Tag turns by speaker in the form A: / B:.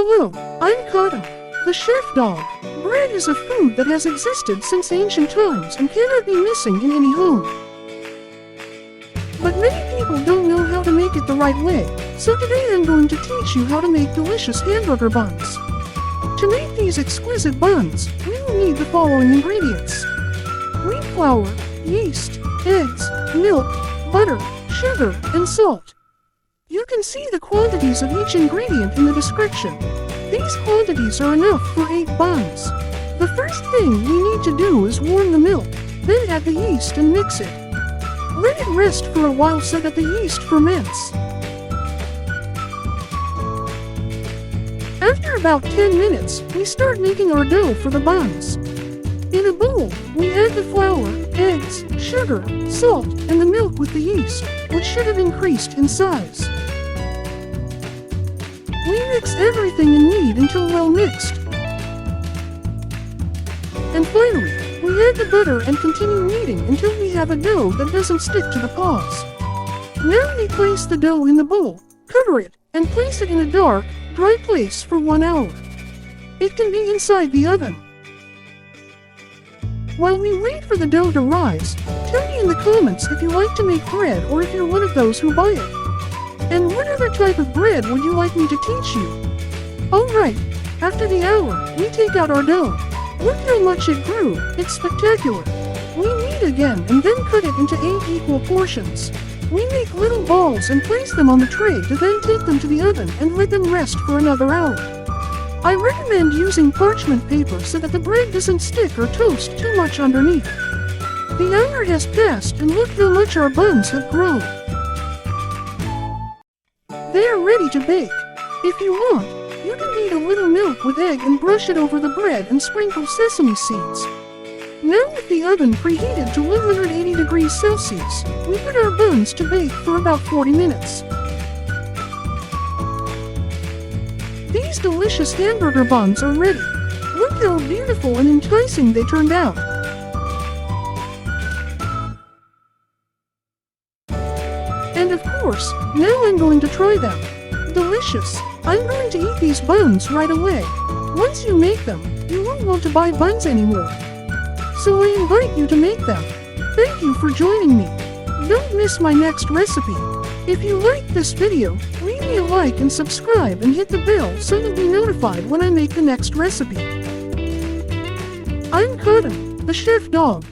A: Hello, I'm Cotton, the chef dog. Bread is a food that has existed since ancient times and cannot be missing in any home. But many people don't know how to make it the right way, so today I'm going to teach you how to make delicious hamburger buns. To make these exquisite buns, we will need the following ingredients: wheat flour, yeast, eggs, milk, butter, sugar, and salt. You can see the quantities of each ingredient in the description. These quantities are enough for 8 buns. The first thing we need to do is warm the milk, then add the yeast and mix it. Let it rest for a while so that the yeast ferments. After about 10 minutes, we start making our dough for the buns. In a bowl, we add the flour, eggs, sugar, salt, and the milk with the yeast, which should have increased in size. We mix everything in knead until well mixed. And finally, we add the butter and continue kneading until we have a dough that doesn't stick to the paws. Now we place the dough in the bowl, cover it, and place it in a dark, dry place for 1 hour. It can be inside the oven. While we wait for the dough to rise, tell me in the comments if you like to make bread or if you're one of those who buy it. And what other type of bread would you like me to teach you? Alright, after the hour, we take out our dough. Look how much it grew, it's spectacular. We knead again and then cut it into 8 equal portions. We make little balls and place them on the tray to then take them to the oven and let them rest for another hour. I recommend using parchment paper so that the bread doesn't stick or toast too much underneath. The hour has passed and look how much our buns have grown. They are ready to bake. If you want, you can knead a little milk with egg and brush it over the bread and sprinkle sesame seeds. Now with the oven preheated to 180 degrees Celsius, we put our buns to bake for about 40 minutes. These delicious hamburger buns are ready. Look how beautiful and enticing they turned out. And of course, now I'm going to try them. Delicious! I'm going to eat these buns right away. Once you make them, you won't want to buy buns anymore. So I invite you to make them. Thank you for joining me. Don't miss my next recipe. If you liked this video, leave me a like and subscribe and hit the bell so you'll be notified when I make the next recipe. I'm Cotton, the chef dog.